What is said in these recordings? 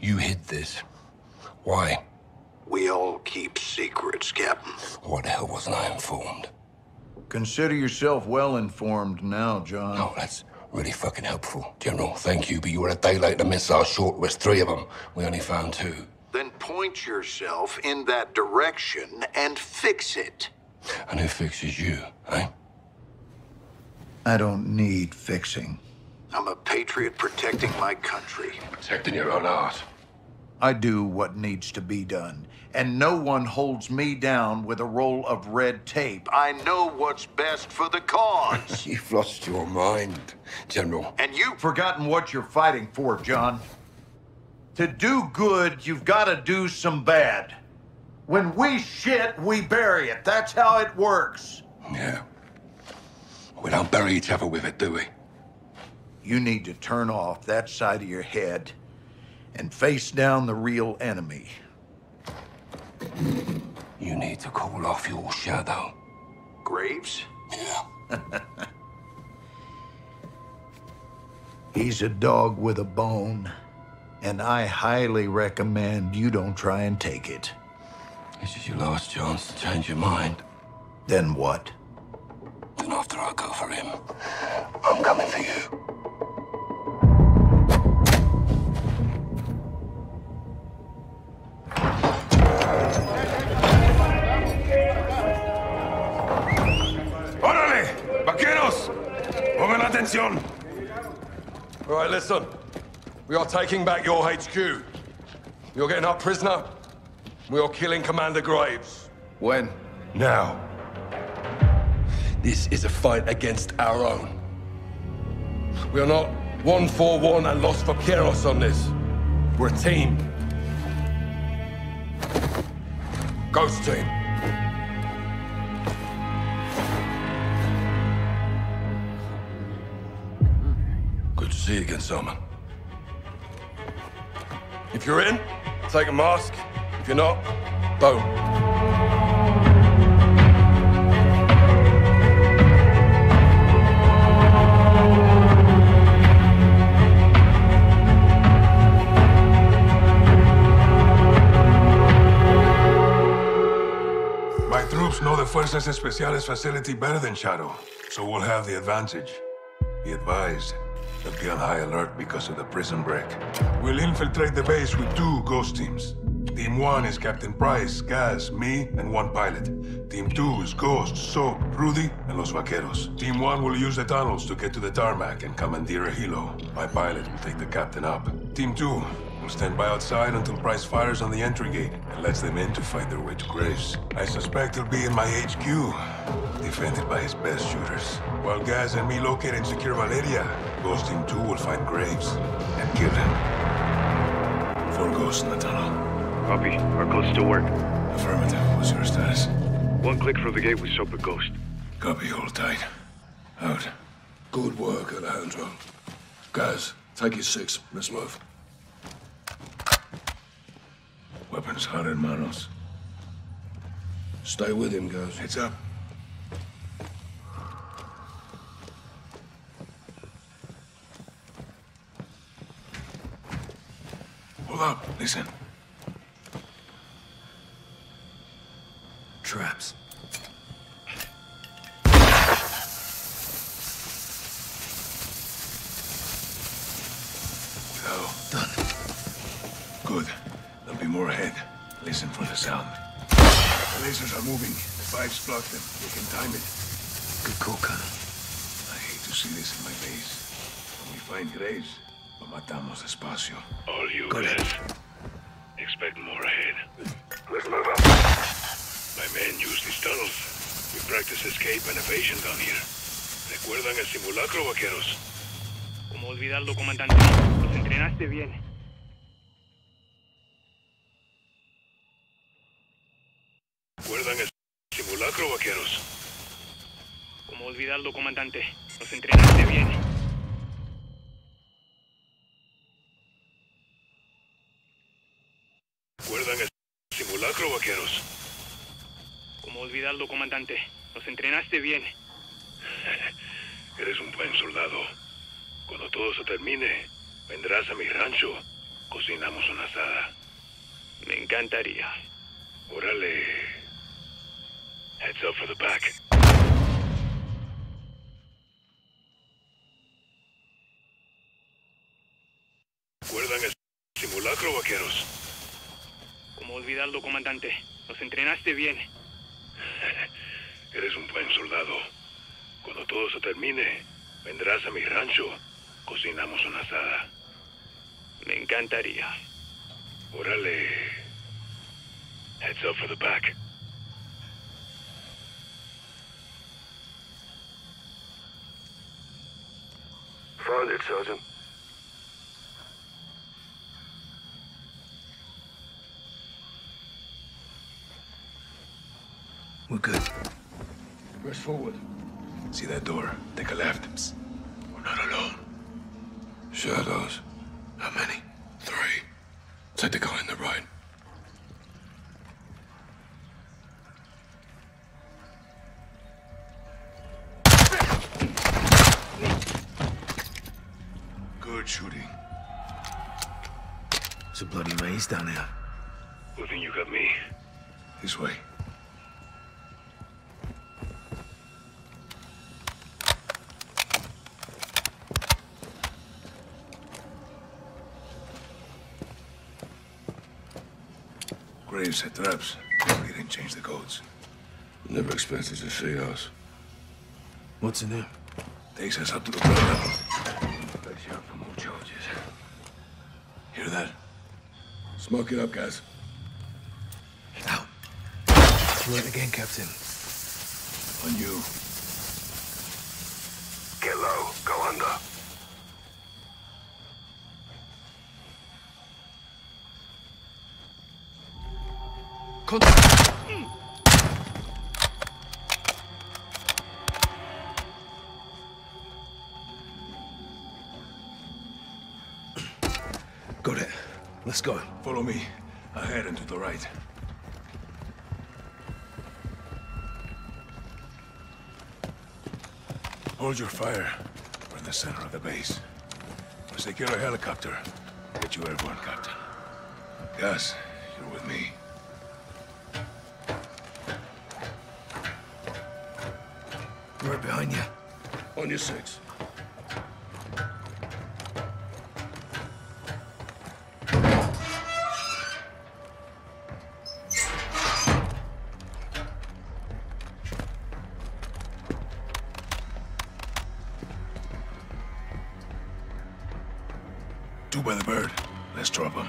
You hid this. Why? We all keep secrets, Captain. Why the hell wasn't I informed? Consider yourself well informed now, John. Oh, that's really fucking helpful. General, thank you, but you were a day late. The missile short was 3 of them. We only found 2. Then point yourself in that direction and fix it. And who fixes you, eh? I don't need fixing. I'm a patriot protecting my country. Protecting your own art. I do what needs to be done, and no one holds me down with a roll of red tape. I know what's best for the cause. You've lost your mind, General. And you've Forgotten what you're fighting for, John. To do good, you've got to do some bad. When we shit, we bury it. That's how it works. Yeah. We don't bury each other with it, do we? You need to turn off that side of your head and face down the real enemy. You need to call off your shadow. Graves? Yeah. He's a dog with a bone, and I highly recommend you don't try and take it. This is your last chance to change your mind. Then what? Then after I go for him, I'm coming for you. ¡Órale! ¡Vaqueros! ¡Pongan atención! All right, listen. We are taking back your HQ. You're getting our prisoner. We are killing Commander Graves. When? Now. This is a fight against our own. We are not 1-4-1 and Los Vaqueros on this. We're a team. Ghost team. Good to see you again, Salman. If you're in, take a mask. If you're not, don't. My troops know the Fuerzas Especiales facility better than Shadow, so we'll have the advantage. Be advised, they'll be on high alert because of the prison break. We'll infiltrate the base with 2 ghost teams. Team 1 is Captain Price, Gaz, me, and 1 pilot. Team 2 is Ghost, Soap, Rudy, and Los Vaqueros. Team 1 will use the tunnels to get to the tarmac and commandeer a helo. My pilot will take the captain up. Team 2 will stand by outside until Price fires on the entry gate and lets them in to fight their way to Graves. I suspect he'll be in my HQ, defended by his best shooters. While Gaz and me locate and secure Valeria, Ghost Team 2 will find Graves and kill him. 4 ghosts in the tunnel. Copy. Our codes still work. Affirmative. What's your status? 1 click from the gate with Soap and Ghost. Copy. Hold tight. Out. Good work, Alejandro. Guys, take your 6. Let's move. Weapons hot in manos. Stay with him, guys. Heads up. Hold up. Listen. Traps. Cuidado. Done. Good. There'll be more ahead. Listen for the sound. The lasers are moving. The pipes block them. They can time it. Good call, Colonel. I hate to see this in my base. When we find Graves, lo matamos despacio. All you Go guys. ahead. Expect more ahead. Let's move up. My men use these tunnels. We practice escape and evasion down here. ¿Recuerdan el simulacro, vaqueros? ¿Cómo olvidarlo, comandante? Los entrenaste bien. ¿Recuerdan el simulacro, vaqueros? ¿Cómo olvidarlo, comandante? Los entrenaste bien. ¿Recuerdan el simulacro, vaqueros? ¿Cómo olvidarlo, comandante? Los entrenaste bien. Eres un buen soldado. Cuando todo se termine, vendrás a mi rancho Cocinamos una asada. Me encantaría. Órale. Heads up for the back. ¿Recuerdan el simulacro, vaqueros? ¿Cómo olvidarlo, comandante? Nos entrenaste bien. Eres un buen soldado. Cuando todo se termine, vendrás a mi rancho. Cocinamos una asada. Me encantaría. Órale. Heads up for the back. Found it, Sergeant. We're good. Press forward. See that door? Take a left. Psst. We're not alone. Shadows. How many? 3. Take the guy on the right. Good shooting. It's a bloody maze down here. Who think you got me? This way. Graves set traps. We didn't change the codes. Never expected to see us. What's in there? Takes us up to the ground level. Let's out for more charges. Hear that? Smoke it up, guys. Out. Do it again, Captain. On you. Get low. Go under. Got it. Let's go. Follow me. Ahead and to the right. Hold your fire. We're in the center of the base. We'll secure a helicopter. Get you airborne, Captain. Gus, you're with me. Right behind you. On your 6. Two by the bird. Let's drop them.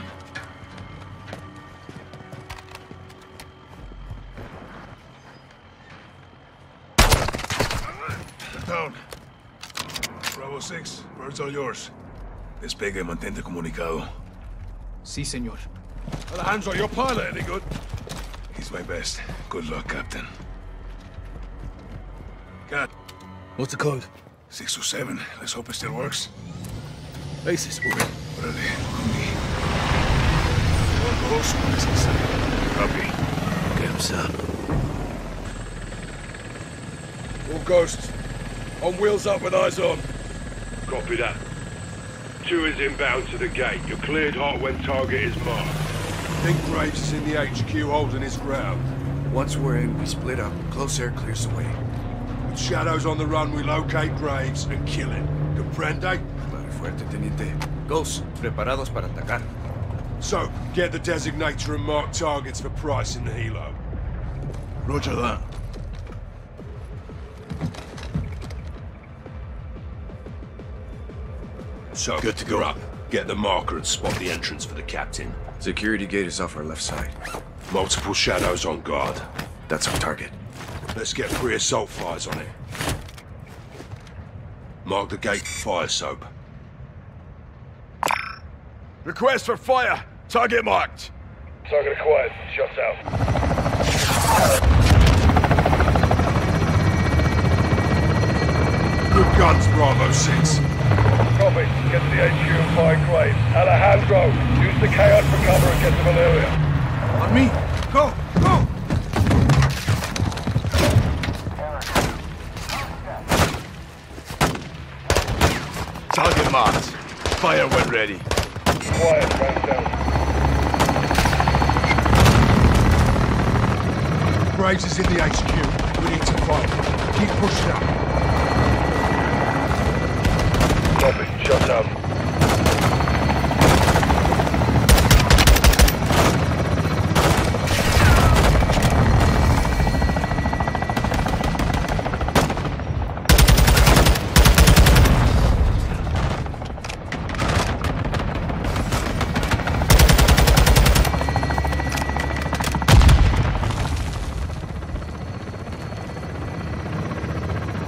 Down. Bravo 6. Birds all yours. Despegue y mantente comunicado. Sí, señor. Alejandro, your pilot any good? He's my best. Good luck, Captain. Cat. What's the code? 627. Let's hope it still works. Basis, we're in. Órale, con me. One goes, one is inside. Copy. Get him, sir. All ghosts. On wheels up with eyes on. Copy that. 2 is inbound to the gate. You're cleared hot when target is marked. Think Graves is in the HQ holding his ground. Once we're in, we split up. Close air clears the way. With Shadows on the run, we locate Graves and kill him. Comprende? Vale, fuerte, teniente. Ghosts, preparados para atacar. So, get the designator and mark targets for Price in the helo. Roger that. So, good to go. Up. Get the marker and spot the entrance for the captain. Security gate is off our left side. Multiple Shadows on guard. That's our target. Let's get 3 assault fires on it. Mark the gate for fire soap. Request for fire. Target marked. Target acquired. Shots out. Good guns, Bravo 6. Copy. Get to the HQ and find Graves. Alejandro, use the chaos for cover and get to Valeria. On me. Go! Go! Target marked. Fire when ready. quiet, round down. Graves is in the HQ. We need to fight. Keep pushing up. Copy. Shut down.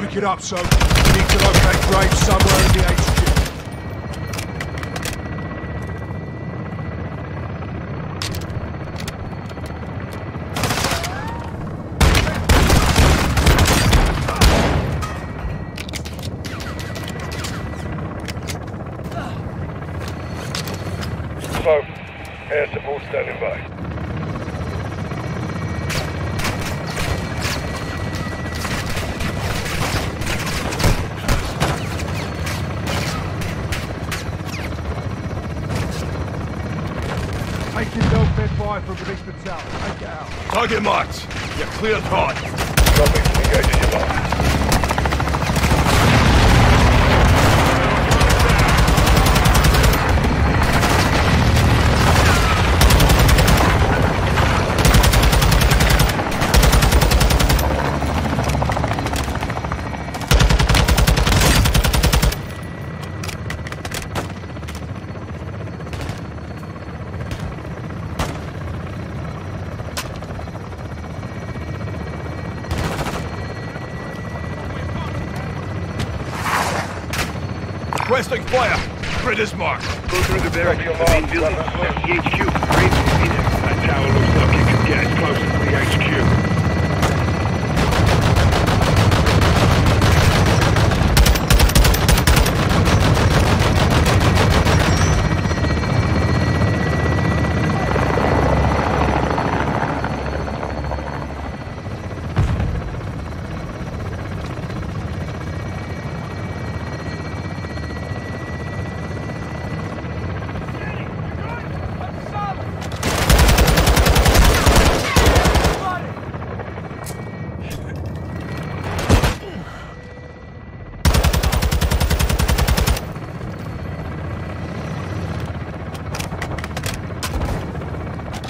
Pick it up, so we need to locate Graves somewhere in the HQ. Smoke. Air support standing by. Taking no-fed fire from beneath the tower. Take it out. Target marked. You're cleared hot. Copy. Engaging your mark. Requesting fire. Grid is marked. Go through the barracks, the main building. There's the HQ. Graves will be there. That tower looks like it could get us closer to the HQ.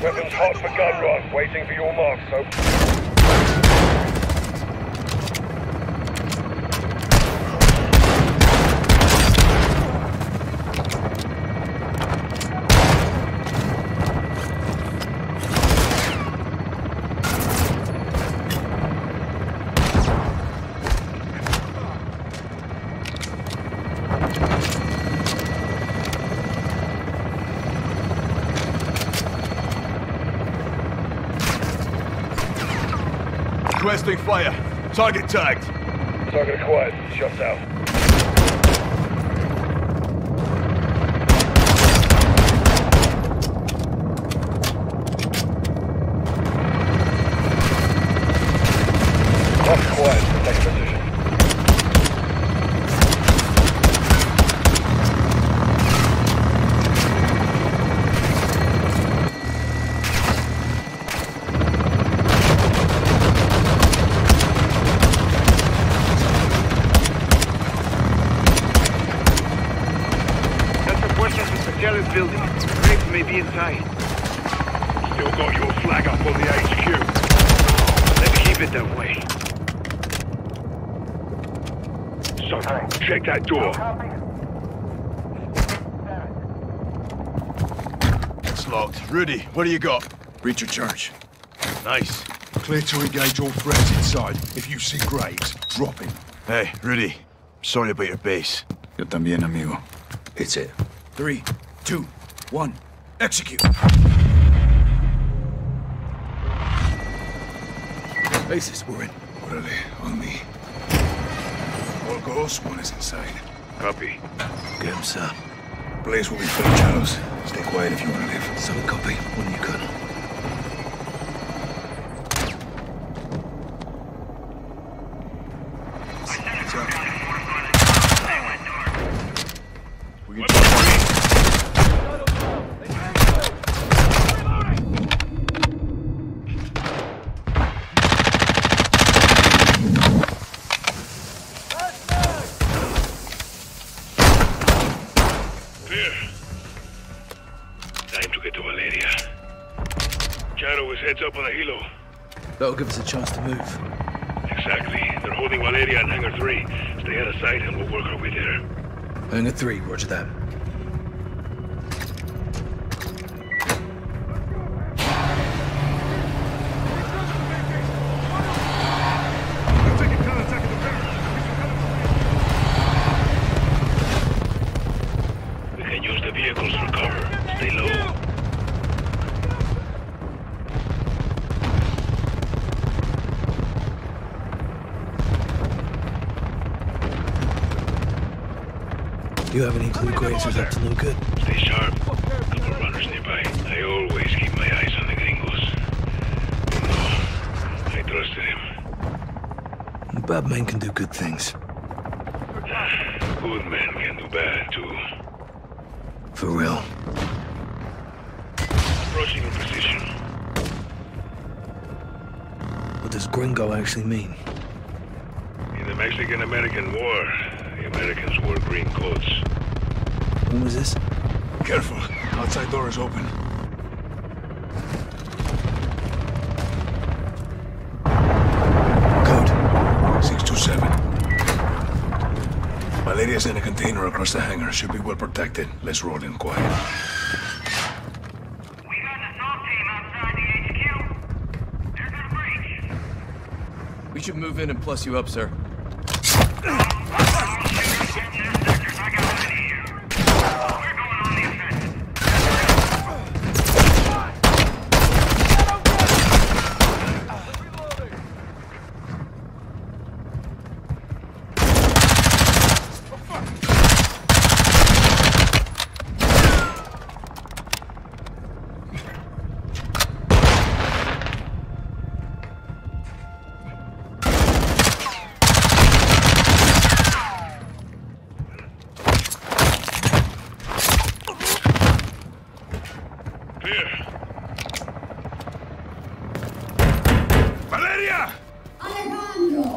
Weapons hot for gun run. Waiting for your mark, so... Requesting fire. Target tagged. Target acquired. Shut down. Mark acquired. Take position. Building. Graves may be inside. Still got your flag up on the HQ. Let's keep it that way. So, check that door. It's locked. Rudy, what do you got? Breach of charge. Nice. Clear to engage all threats inside. If you see Graves, drop him. Hey, Rudy. Sorry about your base. Yo también, amigo. Hit it. 3, 2, 1. Execute. Bases, we're in. Orale, on me. All goes, one is inside. Copy. Get him, sir. Blaze will be full of shadows. Stay quiet if you want to live. Solid copy. When you can. time to get to Valeria. Charo is heads up on a helo. That'll give us a chance to move. Exactly. They're holding Valeria in Hangar 3. Stay out of sight and we'll work our way there. Hangar 3, roger that. We can use the vehicles for cover. Stay low. You have any clue Graves is up to no good? Stay sharp. Couple runners nearby. I always keep my eyes on the gringos. No, I trusted him. Bad men can do good things. Good men can do bad, too. For real. Approaching in position. What does gringo actually mean? In the Mexican-American War, the Americans wore green coats. When was this? Careful. Outside door is open. Code. 627. Valeria's in a container across the hangar. Should be well protected. Let's roll in quiet. We got the SWAT team outside the HQ. They're gonna breach. We should move in and plus you up, sir.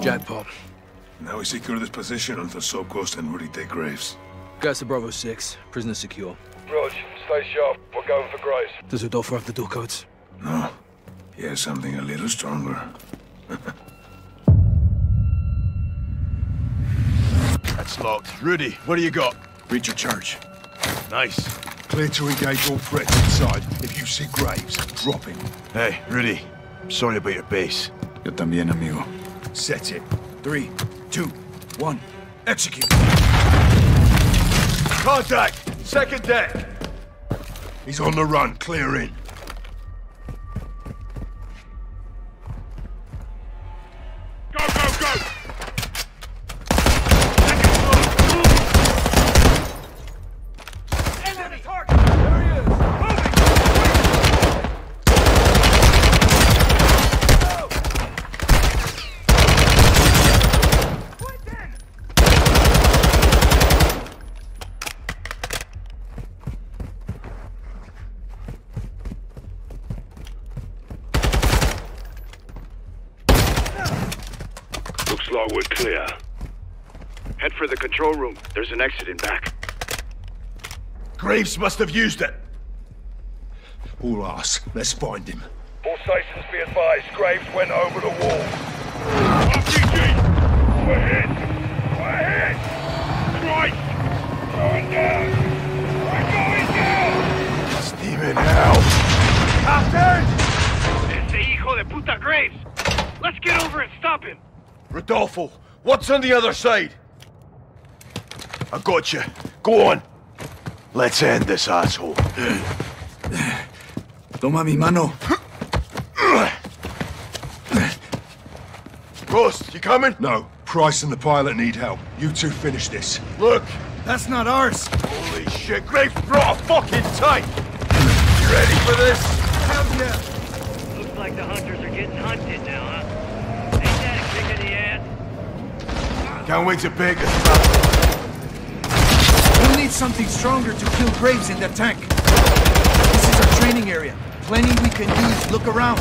Jackpot. Now we secure this position until Soap Ghost and Rudy take Graves. Guys to Bravo 6. Prisoner secure. Rog, stay sharp. We're going for Graves. Does Rodolfo have the door codes? No. He has something a little stronger. That's locked. Rudy, what do you got? Reach your charge. Nice. Clear to engage all threats inside. If you see Graves, drop him. Hey, Rudy. I'm sorry about your base. Yo también, amigo. Set it. 3, 2, 1. Execute. Contact! Second deck! He's on the run. Clear in. Go, go, go! Enemy target! There he is! Moving! Looks like we're clear. Head for the control room. There's an exit in back. Graves must have used it. All us. Let's find him. All stations be advised. Graves went over the wall. RPG! We're hit! We're hit! Christ! Going down! We're going down! Steven, help! Captain! Ese hijo de puta Graves! Let's get over and stop him! Rodolfo, what's on the other side? I got you. Go on. Let's end this asshole. Toma mi mano. Ghost, you coming? No. Price and the pilot need help. You two finish this. Look. That's not ours. Holy shit, Graves brought a fucking tank. You ready for this? Hell yeah. Looks like the hunters are getting hunted now, huh? Ain't that a kick in the ass? Can't wait to bake us. We'll need something stronger to kill Graves in that tank. This is our training area. Plenty we can use. Look around.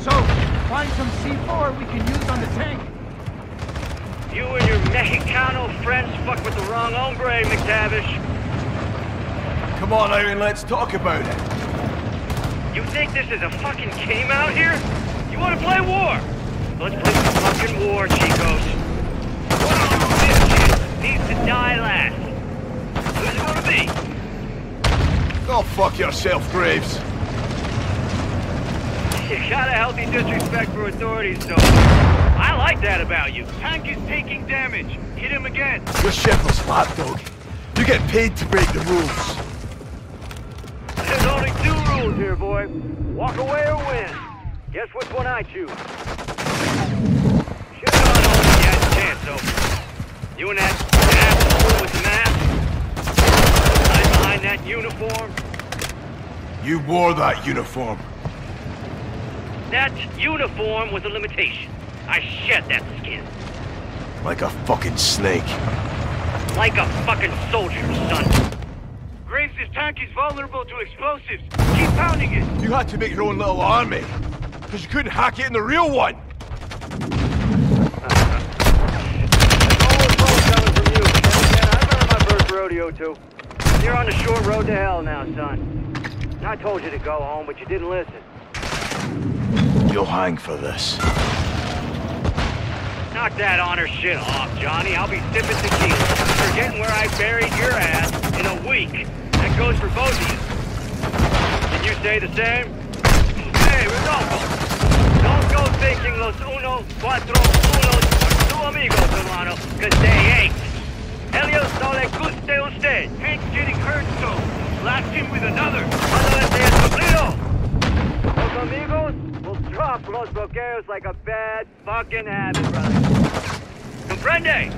So, find some C4 we can use on the tank. You and your Mexicano friends fuck with the wrong hombre, McTavish. Come on, Aaron, let's talk about it. You think this is a fucking game out here? You wanna play war? Let's play some fucking war, Chicos. One of you bitches needs to die last. Who's it gonna be? Go fuck yourself, Graves. You got a healthy disrespect for authorities, though. I like that about you. Tank is taking damage. Hit him again. You're Sheffield's lapdog. You get paid to break the rules. There's only 2 rules here, boy. Walk away or win. Guess which one I choose. Should've gone home when you had a chance, though. You and that asshole with the mask? Hide behind that uniform? You wore that uniform. That uniform was a limitation. I shed that skin. Like a fucking snake. Like a fucking soldier, son. Graves' tank is vulnerable to explosives. Keep pounding it. You had to make your own little army. Because you couldn't hack it in the real one. I've earned my first rodeo, too. You're on the short road to hell now, son. I told you to go home, but you didn't listen. You'll hang for this. Knock that honor shit off, Johnny. I'll be sipping tequila, forgetting where I buried your ass in a week. That goes for both of you. Can you say the same? Hey, Rodolfo. Don't go thinking los 1, 4, 1 are tu amigos, hermano, because they ain't. Ellos no le guste usted. Tank's getting hurt, so blast him with another. Cuando este es cumplido. Los amigos will drop los bloqueos like a bad fucking habit, brother. Comprende?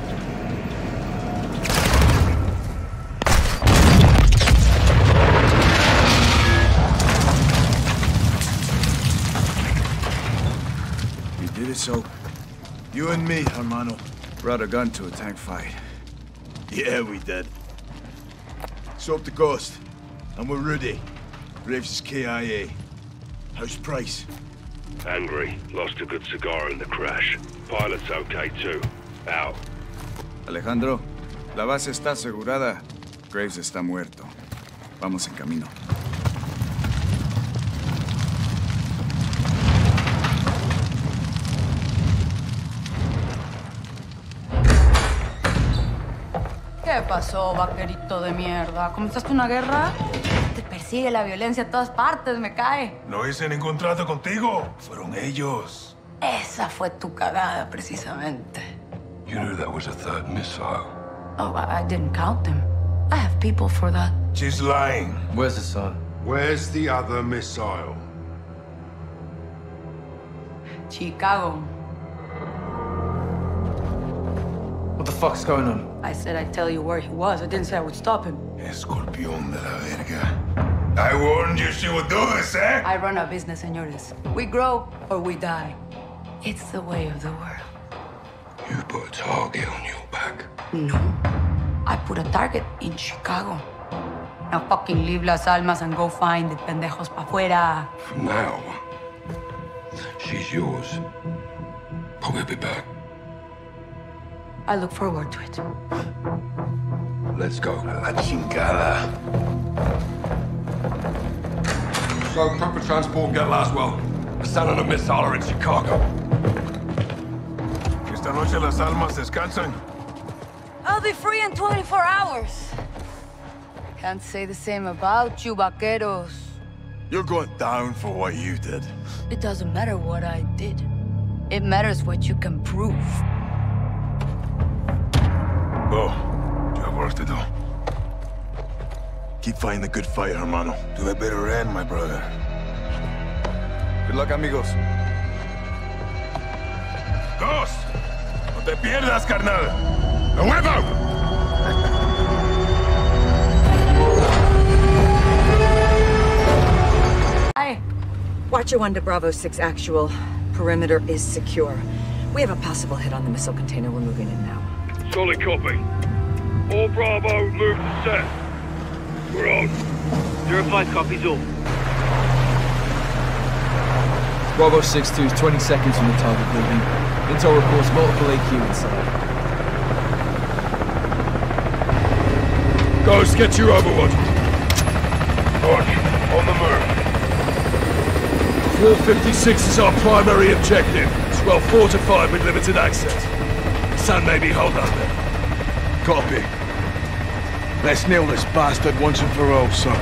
We did it, so you and me, hermano, brought a gun to a tank fight. Yeah, we did. So up the coast. And we're Rudy. Graves is KIA. How's Price? Angry. Lost a good cigar in the crash. Pilot's okay too. Out. Alejandro, la base está asegurada. Graves está muerto. Vamos en camino. ¿Qué pasó, vaquerito de mierda? ¿Comenzaste una guerra? Te persigue la violencia a todas partes, me cae. No hice ningún trato contigo. Fueron ellos. Esa fue tu cagada, precisamente. You knew that was a 3rd missile. Oh, I didn't count them. I have people for that. She's lying. Where's the son? Where's the other missile? Chicago. What the fuck's going on? I said I'd tell you where he was. I didn't say I would stop him. Escorpión de la verga. I warned you she would do this, eh? I run a business, señores. We grow or we die. It's the way of the world. You put a target on your back. No. I put a target in Chicago. Now fucking leave Las Almas and go find the pendejos pa' fuera. From now, she's yours. But we'll be back. I look forward to it. Let's go. La chingada. So, proper transport get Laswell. The son and a missile are in Chicago. Esta noche las almas descansan. I'll be free in 24 hours. Can't say the same about you, vaqueros. You're going down for what you did. It doesn't matter what I did. It matters what you can prove. Go. You have work to do. Keep fighting the good fight, hermano. To a better end, my brother. Good luck, amigos. Ghost! No te pierdas, carnal. ¡A huevo! Hi. Watcher 1 to Bravo 6 actual. Perimeter is secure. We have a possible hit on the missile container. We're moving in now. Solid copy. All Bravo, move to set. We're on. 05 copies all. Bravo 6-2 is 20 seconds from the target building. Intel reports multiple AQ inside. Ghost, get your overwatch. Watch, on the move. 456 is our primary objective. It's well fortified with limited access. Sun may be hold up there. Copy. Let's nail this bastard once and for all, son.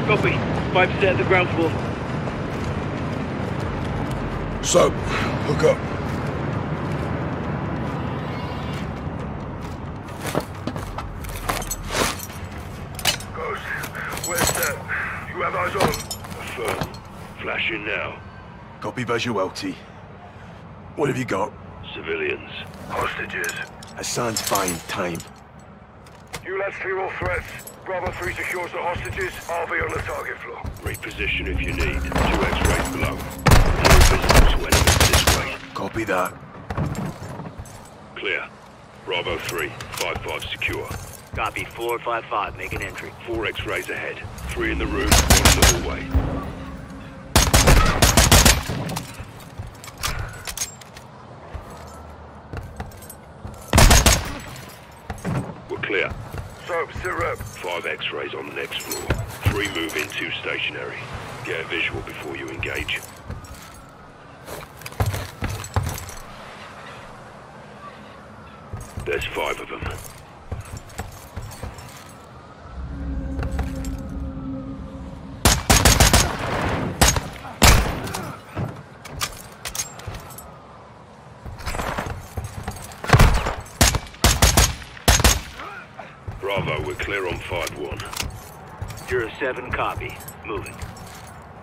Copy. 5% at the ground floor. So, hook up. Ghost, where's that? You have eyes on? Affirm. Flashing now. Copy visuality. What have you got? Civilians. Hostages. Hassan's buying time. You lads clear all threats. Bravo 3 secures the hostages. I'll be on the target floor. Reposition if you need. 2 X-rays below. No visible to enemies this way. Copy that. Clear. Bravo 3, 5-5 secure. Copy. 455, make an entry. 4 X-rays ahead. 3 in the room, 1 in the hallway. We're clear. Soap, sit rep. 5 X-rays on the next floor. 3 move in, 2 stationary. Get a visual before you engage. There's 5 of them. Bravo, we're clear on 5-1. 07, copy. Moving.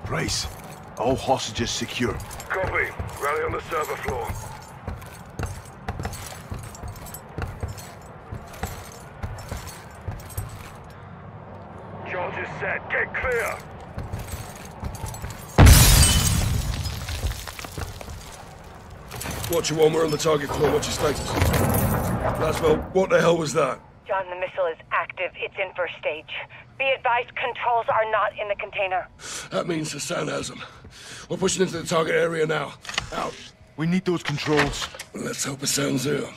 Price. All hostages secure. Copy. Rally on the server floor. Charges set. Get clear. Watch your one, we're on the target floor. What's your status? Laswell, what the hell was that? John, the missile is active. It's in first stage. Be advised, controls are not in the container. That means Hassan has them. We're pushing into the target area now. Out. We need those controls. Let's hope Hassan's here.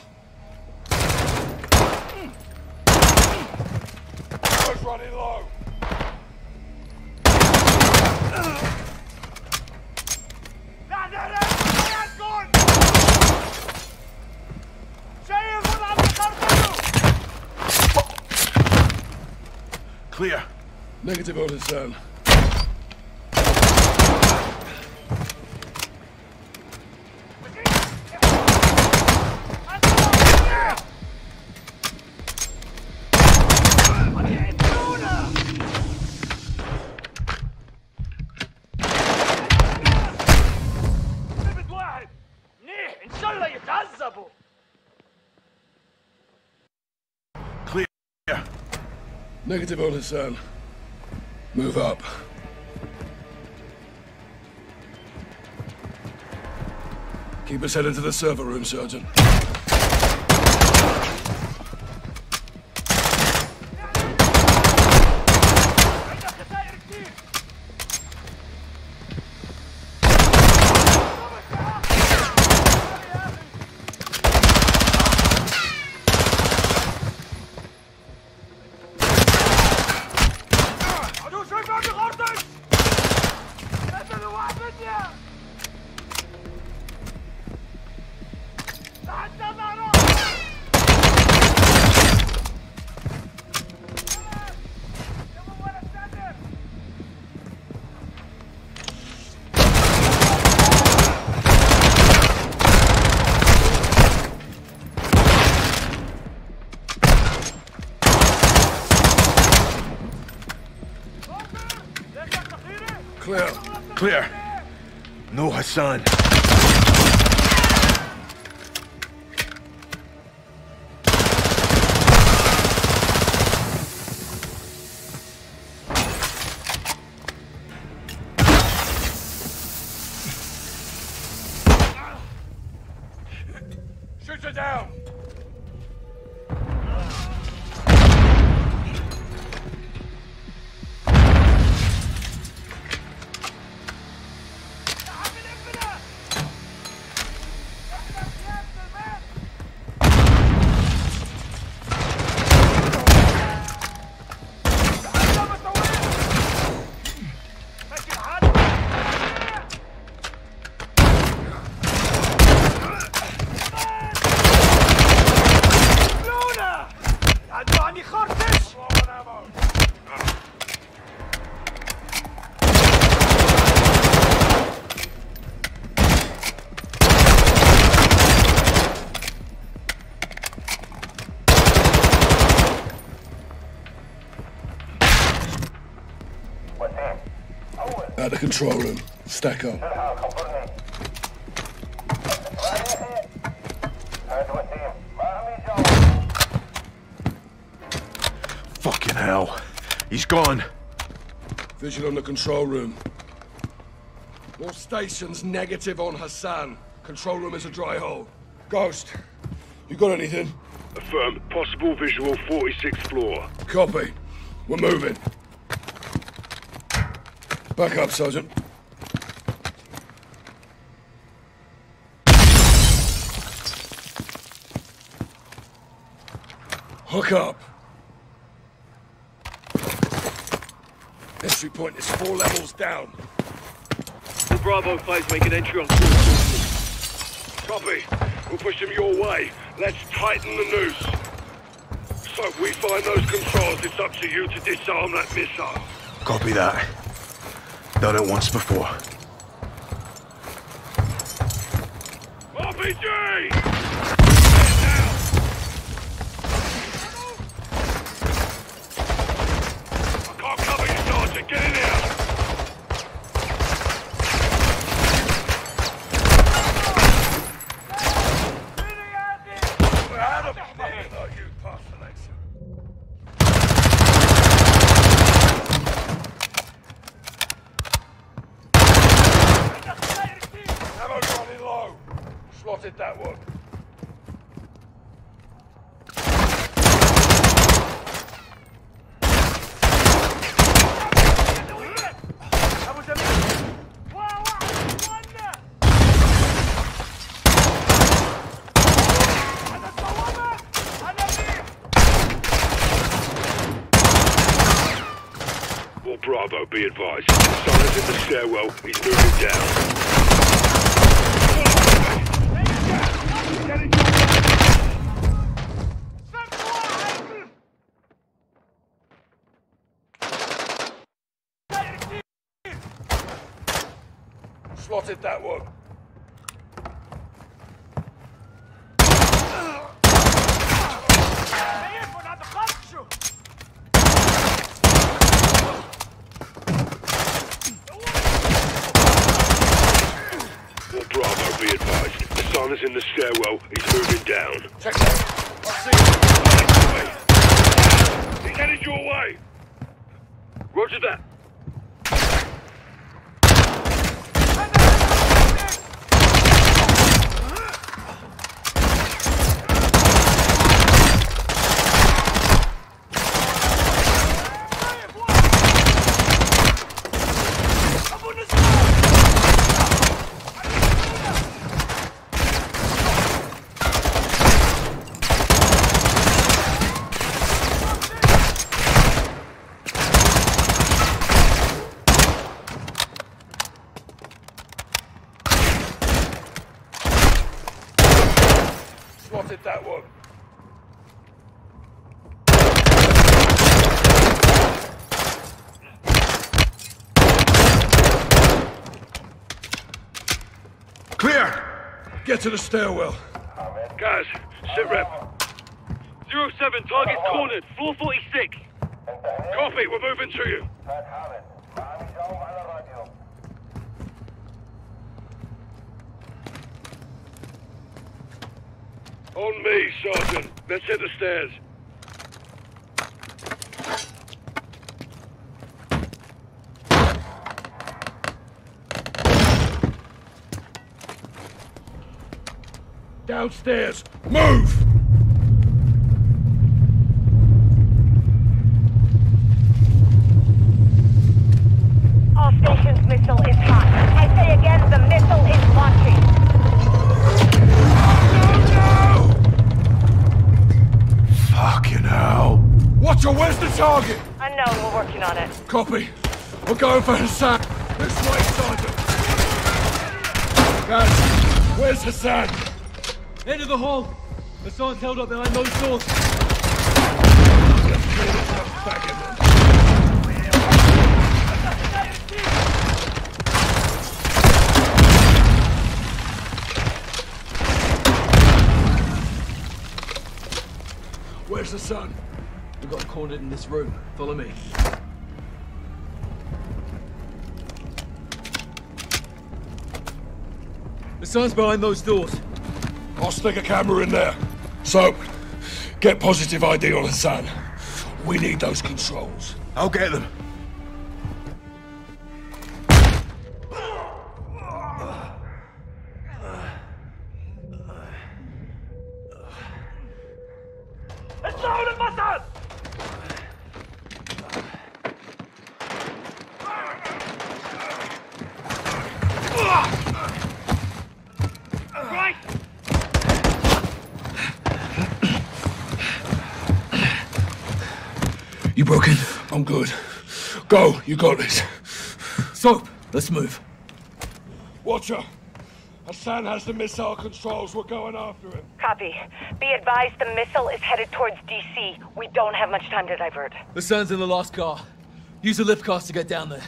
Car's running low. Clear. Negative on Hassan. Clear. Negative on Hassan. Move up. Keep us headed to the server room, Sergeant. Clear. Clear. No Hassan. Out the control room. Stack up. Fucking hell. He's gone. Visual on the control room. All stations negative on Hassan. Control room is a dry hole. Ghost, you got anything? Affirm. Possible visual 46th floor. Copy. We're moving. Back up, Sergeant. Hook up. Entry point is 4 levels down. The Bravo plays make an entry on course. Copy. We'll push them your way. Let's tighten the noose. So if we find those controls, it's up to you to disarm that missile. Copy that. Done it once before. RPG! I can't cover you, Sergeant. Get in here! We're out of here, though, you past selection. Ammo's running low. Slotted that one. Well, Bravo, be advised. Someone's in the stairwell. He's moving down. Slotted that one. Well, Bravo, be advised. The son is in the stairwell. He's moving down. Check that. I see. He's headed your way. Roger that. Slotted that one. Clear! Get to the stairwell. Guys, sit rep. 07, target cornered, 446. Copy, we're moving to you. On me, Sergeant. Let's hit the stairs. Downstairs. Move! All stations, missile is hot. I say again, the missile is launching. Fucking hell. Watcher, where's the target? Unknown, we're working on it. Copy. We're going for Hassan. This way, Sergeant. Guys, where's Hassan? End of the hall. Hassan's held up behind those doors. Back in them. Where's Hassan? We got cornered in this room. Follow me. The sun's behind those doors. I'll stick a camera in there. So, get positive ID on Hassan. We need those controls. I'll get them. You broken? I'm good. Go, you got this. Soap, let's move. Watcher, Hassan has the missile controls. We're going after him. Copy. Be advised the missile is headed towards DC. We don't have much time to divert. The sun's in the last car. Use the lift cars to get down there.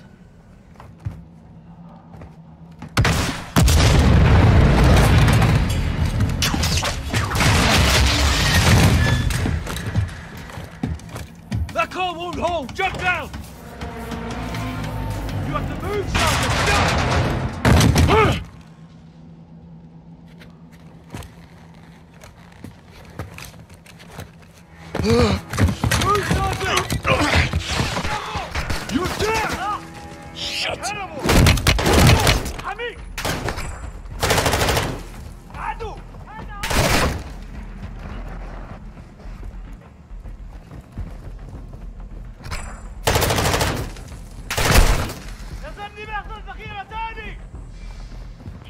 That car won't hold! Jump down! You have to move, Sergeant! Jump! Move, Sergeant! You're there! Shut! Hamid! Adu!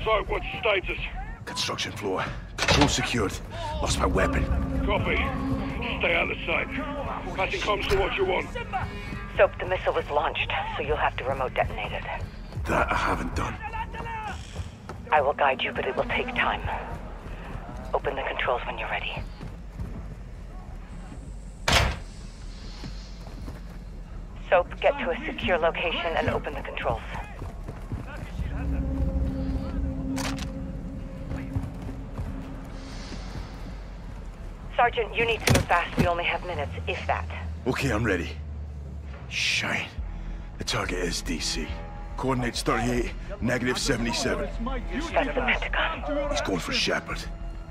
So, what's the status? Construction floor. Control secured. Lost my weapon. Copy. Stay out of sight. Passing comms to what you want. Soap, the missile was launched, so you'll have to remote detonate it. That I haven't done. I will guide you, but it will take time. Open the controls when you're ready. Soap, get to a secure location and open the controls. Sergeant, you need to move fast. We only have minutes, if that. Okay, I'm ready. Shine. The target is DC. Coordinates 38, negative 77. That's the Pentagon. He's going for Shepard.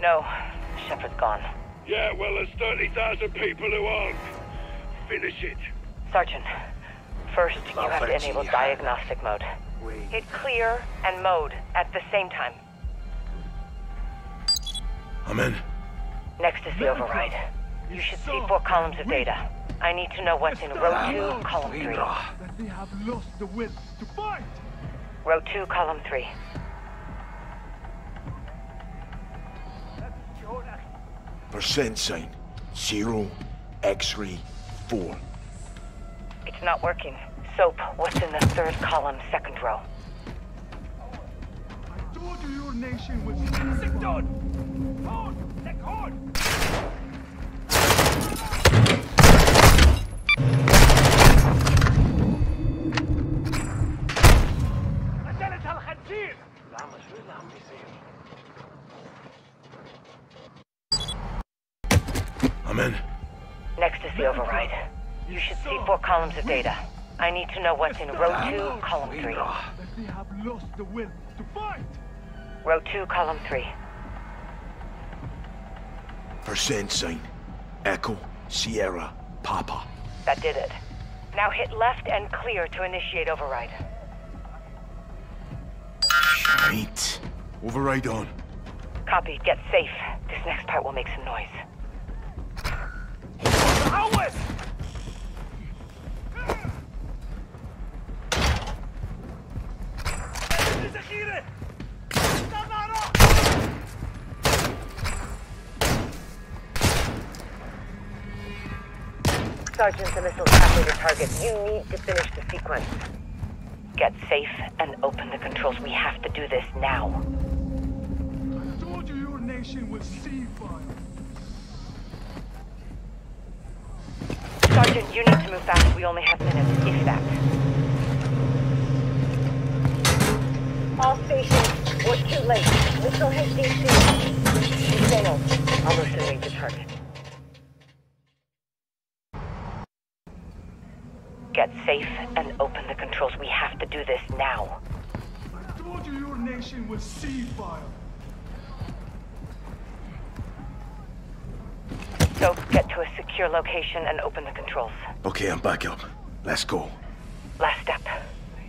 No, Shepard's gone. Yeah, well, there's 30,000 people who aren't. Finish it. Sergeant, first you have to enable diagnostic mode. Hit clear and mode at the same time. I'm in. Next is the override. You should see 4 columns of data. I need to know what's in row 2, column 3. They have lost the will to fight! Row 2, column 3. Percent sign. 0, X-ray, 4. It's not working. Soap, what's in the 3rd column, 2nd row? I told you your nation was... Sit down! Hold! Take hold! I'm in. Next is the override. You should see 4 columns of data. I need to know what's in row 2, column 3. They have lost the will to fight! Row 2, column 3. Percent sign. Echo, Sierra, Papa. That did it. Now hit left and clear to initiate override. Shite. Override on. Copy. Get safe. This next part will make some noise. Sergeant, the missile's halfway to target. You need to finish the sequence. Get safe and open the controls. We have to do this now. I told you your nation was sea fire. Sergeant, you need to move fast. We only have minutes, if that. All stations, we're too late. Missile hit DC. Failed. Almost in range of target. Get safe and open the controls. We have to do this now. I told you your nation was sea fire. So get to a secure location and open the controls. Okay, I'm back up. Let's go. Last step.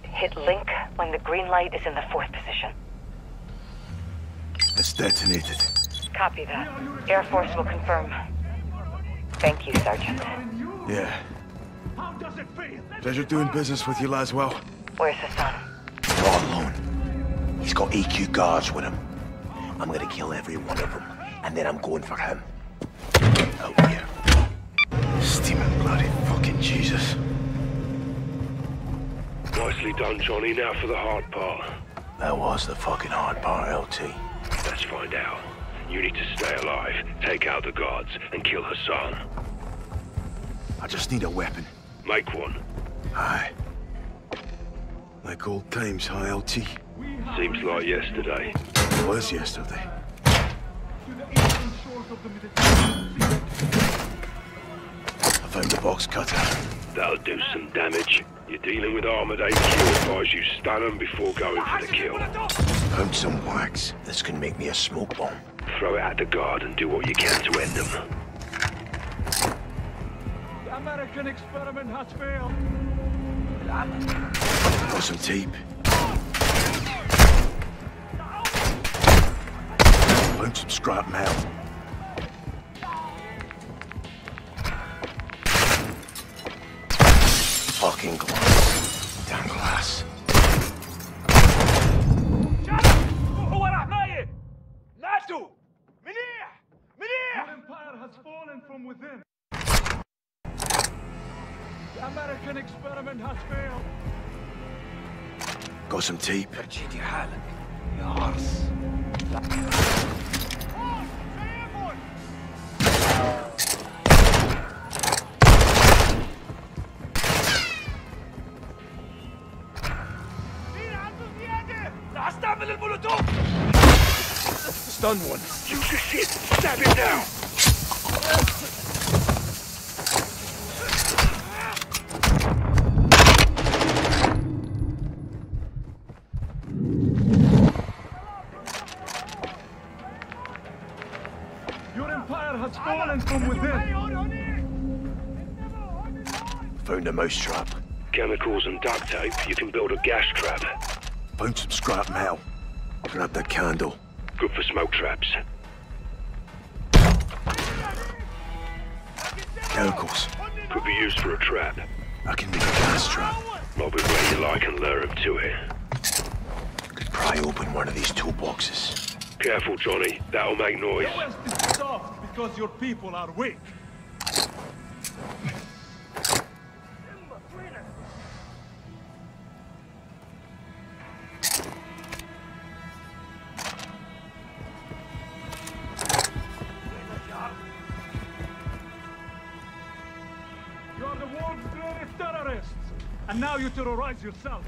Hit link when the green light is in the 4th position. It's detonated. Copy that. Air Force will confirm. Thank you, Sergeant. Yeah. Pleasure doing business with you, Laswell. Where's Hassan? Not alone. He's got AQ guards with him. I'm gonna kill every one of them, and then I'm going for him. Out here. Steaming bloody fucking Jesus. Nicely done, Johnny. Now for the hard part. That was the fucking hard part, LT. Let's find out. You need to stay alive, take out the guards, and kill Hassan. I just need a weapon. Make one. Aye. Like old times, huh, LT? Seems like yesterday. It was yesterday. I found the box cutter. That'll do some damage. You're dealing with armored HQ. Advise you stun them before going for the kill. Found some wax. This can make me a smoke bomb. Throw it at the guard and do what you can to end them. The American experiment has failed. Got some tape. Found some scrap metal. Fucking glass. Damn glass. Your empire has fallen from within. The American experiment has failed. Got some tape. Stun one. Use your shit. Stab him down. Your empire has fallen from within. Found a mousetrap. Chemicals and duct tape. You can build a gas trap. Found some scrap metal. Grabbed a candle. Good for smoke traps. Chemicals. Could be used for a trap. I can make a gas trap. Lob it where you like and lure him to it. Could pry open one of these toolboxes. Careful, Johnny. That'll make noise. The West is soft because your people are weak. You are the world's greatest terrorists, and now you terrorize yourselves.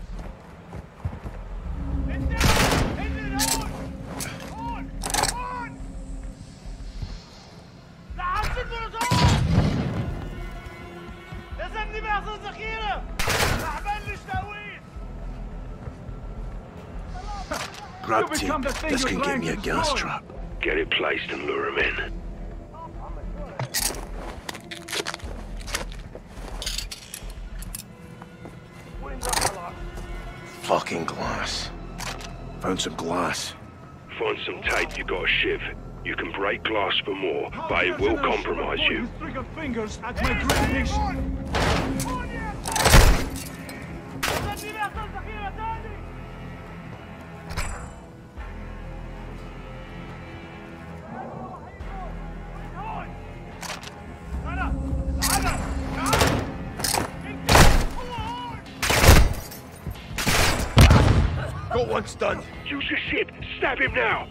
Grab tape. This can get me a gas trap. Get it placed and lure him in. Fucking glass. Found some glass. Find some tape, you got a shiv. You can break glass for more, but it will compromise you. Triggered fingers at my great nation. Got one stunned. Use your shit. Stab him now.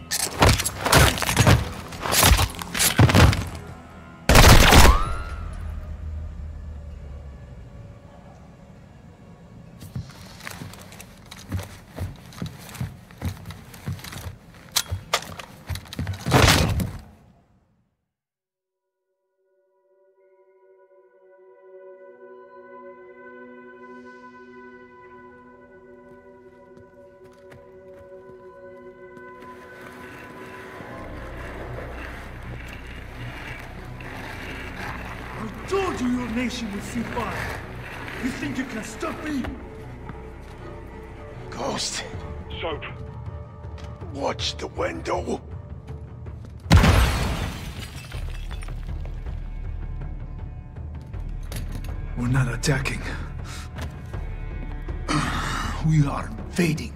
told you your nation would see fire. You think you can stop me? Ghost, Soap. watch the window. We're not attacking. We are invading.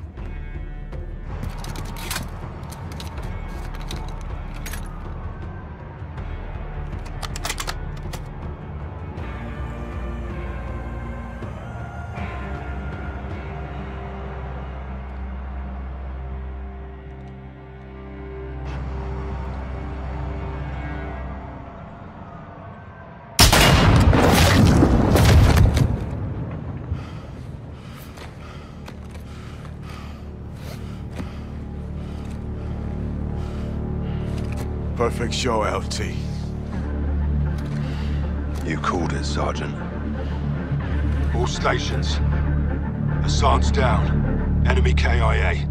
Perfect show, LT. You called it, Sergeant. All stations. Hassan's down. Enemy KIA.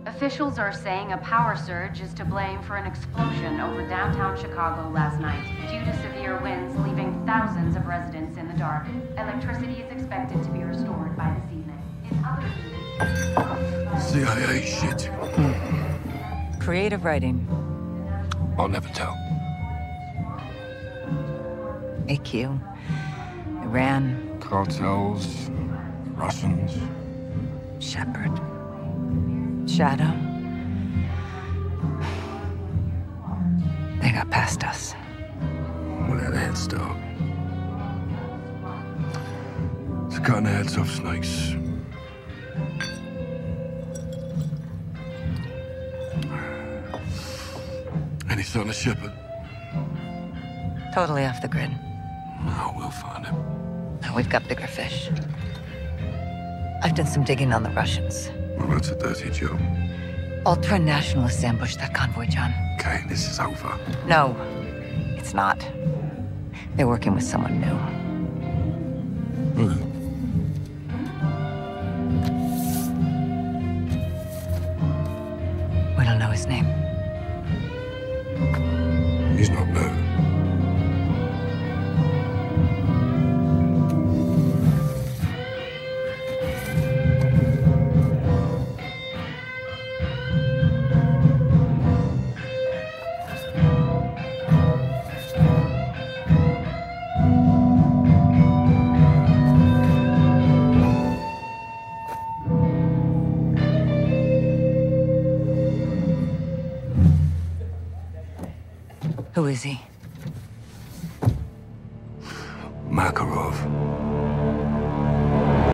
Officials are saying a power surge is to blame for an explosion over downtown Chicago last night, due to severe winds leaving thousands of residents in the dark. Electricity is expected to be restored by this evening. In other news, CIA shit. Creative writing. I'll never tell. AQ. Iran. Cartels. Russians. Shepard. Shadow. They got past us. We had a head start. It's cutting the heads off snakes. Any sign of Shepard? Totally off the grid. No, we'll find him. No, we've got bigger fish. I've done some digging on the Russians. Well, that's a dirty job. Ultra-nationalists ambushed that convoy, John. Okay, this is over. No, it's not. They're working with someone new. We don't know his name. He's not new. Who is he? Makarov.